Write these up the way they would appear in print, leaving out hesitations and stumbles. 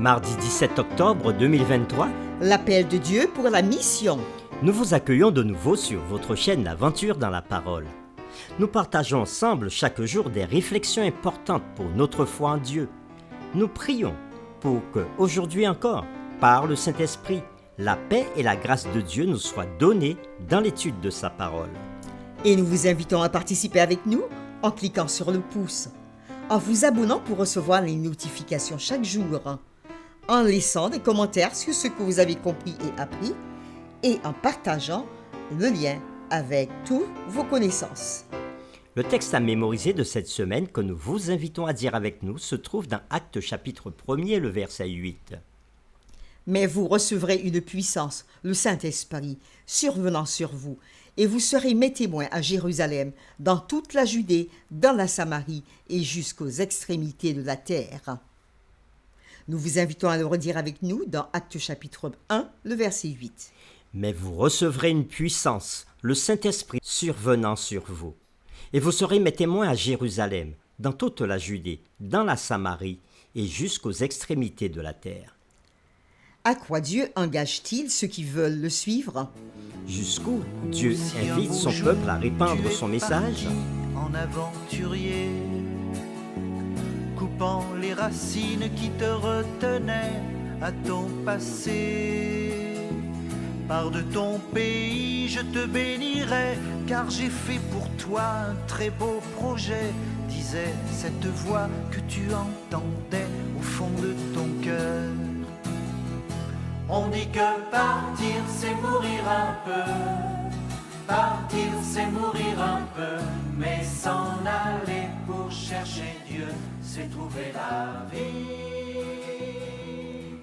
Mardi 17 octobre 2023, L'appel de Dieu pour la mission. nous vous accueillons de nouveau sur votre chaîne L'Aventure dans la Parole. Nous partageons ensemble chaque jour des réflexions importantes pour notre foi en Dieu. Nous prions pour que, aujourd'hui encore, par le Saint-Esprit, la paix et la grâce de Dieu nous soient données dans l'étude de sa parole. Et nous vous invitons à participer avec nous en cliquant sur le pouce, en vous abonnant pour recevoir les notifications chaque jour, en laissant des commentaires sur ce que vous avez compris et appris, et en partageant le lien avec toutes vos connaissances. Le texte à mémoriser de cette semaine que nous vous invitons à dire avec nous se trouve dans Actes chapitre 1er, le verset 8. Mais vous recevrez une puissance, le Saint-Esprit, survenant sur vous, et vous serez mes témoins à Jérusalem, dans toute la Judée, dans la Samarie et jusqu'aux extrémités de la terre. Nous vous invitons à le redire avec nous dans Actes chapitre 1, le verset 8. Mais vous recevrez une puissance, le Saint-Esprit survenant sur vous. Et vous serez mes témoins à Jérusalem, dans toute la Judée, dans la Samarie et jusqu'aux extrémités de la terre. À quoi Dieu engage-t-il ceux qui veulent le suivre? Jusqu'où Dieu invite son peuple à répandre son message? En aventurier, coupant les racines qui te retenaient à ton passé. Pars de ton pays, je te bénirai, car j'ai fait pour toi un très beau projet, disait cette voix que tu entendais au fond de ton cœur. On dit que partir c'est mourir un peu, partir c'est mourir un peu, mais s'en aller pour chercher Dieu, c'est trouver la vie.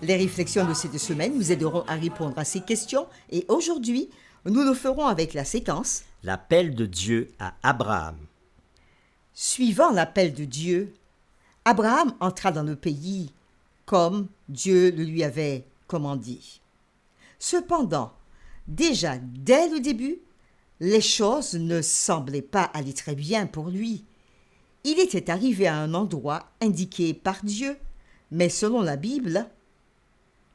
Les réflexions de cette semaine nous aideront à répondre à ces questions et aujourd'hui, nous le ferons avec la séquence L'appel de Dieu à Abraham. Suivant l'appel de Dieu, Abraham entra dans le pays comme Dieu le lui avait commandé. Cependant, déjà dès le début, les choses ne semblaient pas aller très bien pour lui. Il était arrivé à un endroit indiqué par Dieu, mais selon la Bible,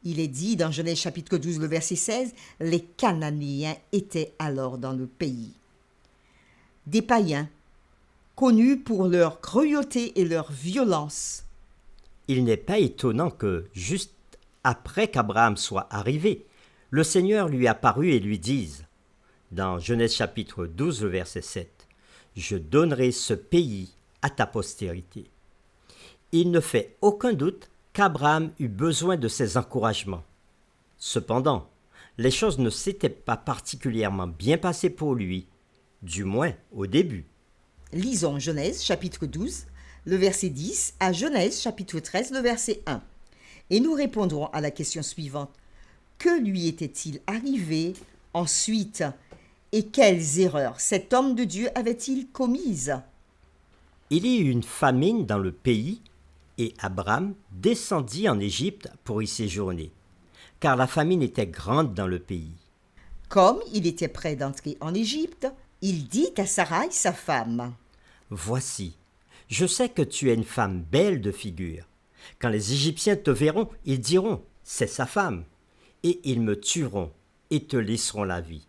il est dit dans Genèse chapitre 12, le verset 16, les Cananéens étaient alors dans le pays. Des païens, connus pour leur cruauté et leur violence. Il n'est pas étonnant que, juste après qu'Abraham soit arrivé, le Seigneur lui apparut et lui dise, dans Genèse chapitre 12, le verset 7, « Je donnerai ce pays à ta postérité. » Il ne fait aucun doute qu'Abraham eut besoin de ces encouragements. Cependant, les choses ne s'étaient pas particulièrement bien passées pour lui, du moins au début. Lisons Genèse chapitre 12, le verset 10 à Genèse chapitre 13, le verset 1. Et nous répondrons à la question suivante. Que lui était-il arrivé ensuite et quelles erreurs cet homme de Dieu avait-il commises? Il y eut une famine dans le pays et Abraham descendit en Égypte pour y séjourner, car la famine était grande dans le pays. Comme il était prêt d'entrer en Égypte, il dit à Sarai, sa femme, « Voici, je sais que tu es une femme belle de figure. Quand les Égyptiens te verront, ils diront, c'est sa femme, et ils me tueront et te laisseront la vie.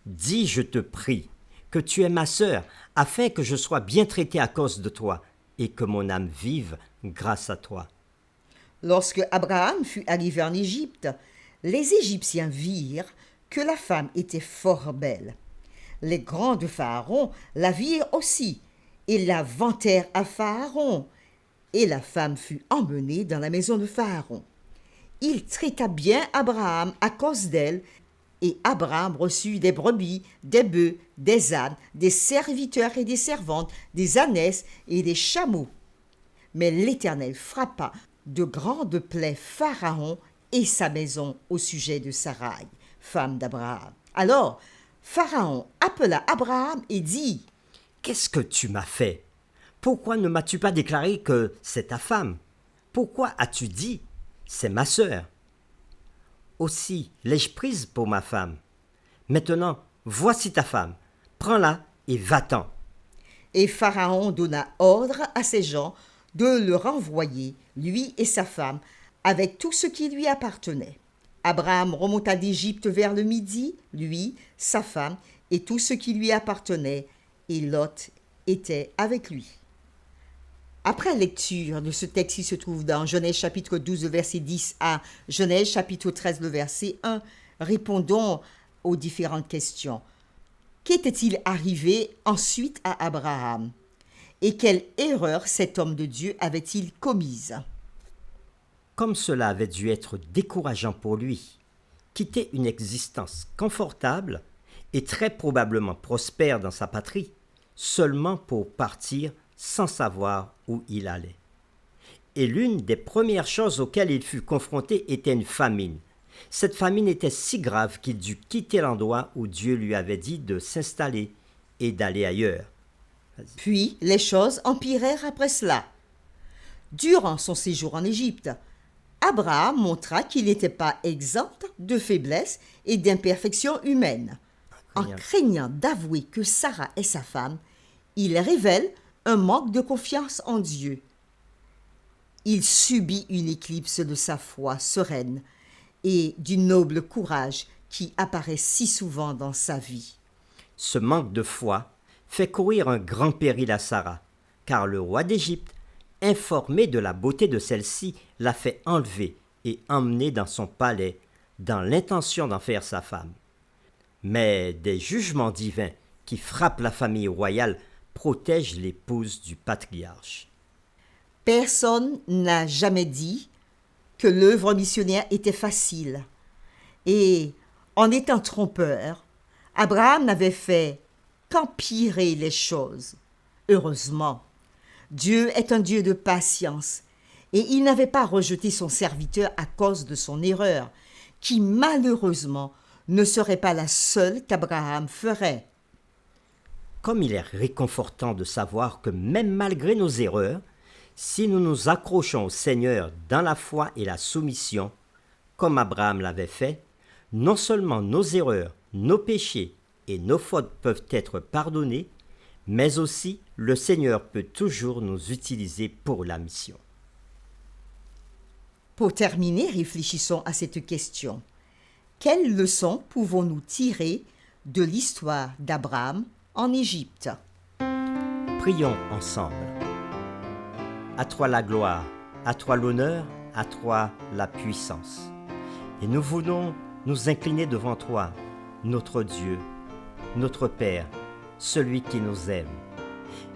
Dis, je te prie, que tu es ma sœur, afin que je sois bien traité à cause de toi, et que mon âme vive grâce à toi. » Lorsque Abraham fut arrivé en Égypte, les Égyptiens virent que la femme était fort belle. Les grands de Pharaon la virent aussi, et la vantèrent à Pharaon. Et la femme fut emmenée dans la maison de Pharaon. Il traita bien Abraham à cause d'elle, et Abraham reçut des brebis, des bœufs, des ânes, des serviteurs et des servantes, des ânesses et des chameaux. Mais l'Éternel frappa de grandes plaies Pharaon et sa maison au sujet de Sarai, femme d'Abraham. Alors Pharaon appela Abraham et dit, « Qu'est-ce que tu m'as fait? Pourquoi ne m'as-tu pas déclaré que c'est ta femme? Pourquoi as-tu dit, c'est ma sœur? Aussi l'ai-je prise pour ma femme. Maintenant, voici ta femme. Prends-la et va-t'en. » Et Pharaon donna ordre à ses gens de le renvoyer, lui et sa femme, avec tout ce qui lui appartenait. Abraham remonta d'Égypte vers le midi, lui, sa femme et tout ce qui lui appartenait, et Lot était avec lui. Après lecture de ce texte qui se trouve dans Genèse chapitre 12, le verset 10 à Genèse chapitre 13, le verset 1, répondons aux différentes questions. Qu'était-il arrivé ensuite à Abraham? Et quelle erreur cet homme de Dieu avait-il commise? Comme cela avait dû être décourageant pour lui, quitter une existence confortable et très probablement prospère dans sa patrie, seulement pour partir sans savoir où il allait. Et l'une des premières choses auxquelles il fut confronté était une famine. Cette famine était si grave qu'il dut quitter l'endroit où Dieu lui avait dit de s'installer et d'aller ailleurs. Puis les choses empirèrent après cela. Durant son séjour en Égypte, Abraham montra qu'il n'était pas exempt de faiblesses et d'imperfections humaines. En craignant d'avouer que Sarah est sa femme, il révèle un manque de confiance en Dieu. Il subit une éclipse de sa foi sereine et du noble courage qui apparaît si souvent dans sa vie. Ce manque de foi fait courir un grand péril à Sarah, car le roi d'Égypte, informé de la beauté de celle-ci, l'a fait enlever et emmener dans son palais, dans l'intention d'en faire sa femme. Mais des jugements divins qui frappent la famille royale protègent l'épouse du patriarche. Personne n'a jamais dit que l'œuvre missionnaire était facile. Et en étant trompeur, Abraham n'avait fait qu'empirer les choses. Heureusement, Dieu est un Dieu de patience et il n'avait pas rejeté son serviteur à cause de son erreur, qui malheureusement ne serait pas la seule qu'Abraham ferait. Comme il est réconfortant de savoir que même malgré nos erreurs, si nous nous accrochons au Seigneur dans la foi et la soumission, comme Abraham l'avait fait, non seulement nos erreurs, nos péchés et nos fautes peuvent être pardonnés, mais aussi le Seigneur peut toujours nous utiliser pour la mission. Pour terminer, réfléchissons à cette question. Quelles leçons pouvons-nous tirer de l'histoire d'Abraham en Égypte? Prions ensemble. À toi la gloire, à toi l'honneur, à toi la puissance. Et nous voulons nous incliner devant toi, notre Dieu, notre Père, celui qui nous aime.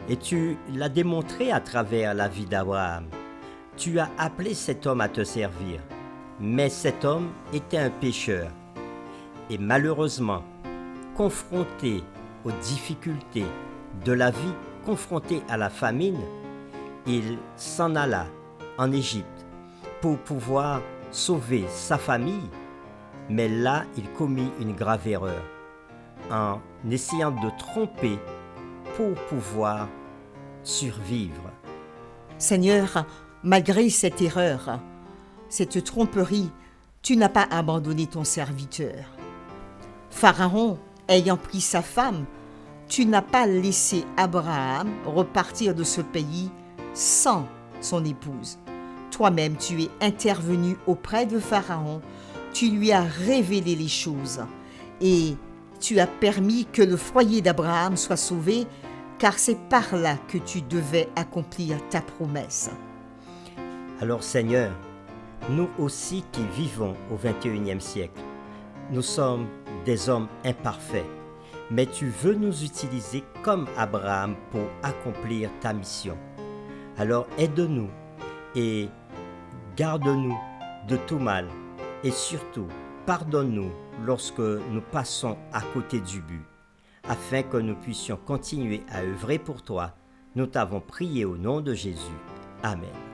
Et tu l'as démontré à travers la vie d'Abraham. Tu as appelé cet homme à te servir, mais cet homme était un pécheur. Et malheureusement, confronté aux difficultés de la vie, confronté à la famine, il s'en alla en Égypte pour pouvoir sauver sa famille, mais là, il commit une grave erreur en essayant de tromper pour pouvoir survivre. Seigneur, malgré cette erreur, cette tromperie, tu n'as pas abandonné ton serviteur. Pharaon ayant pris sa femme, tu n'as pas laissé Abraham repartir de ce pays sans son épouse. Toi-même, tu es intervenu auprès de Pharaon, tu lui as révélé les choses et tu as permis que le foyer d'Abraham soit sauvé, car c'est par là que tu devais accomplir ta promesse. Alors Seigneur, nous aussi qui vivons au XXIe siècle, nous sommes des hommes imparfaits, mais tu veux nous utiliser comme Abraham pour accomplir ta mission. Alors aide-nous et garde-nous de tout mal et surtout pardonne-nous lorsque nous passons à côté du but, afin que nous puissions continuer à œuvrer pour toi. Nous t'avons prié au nom de Jésus. Amen.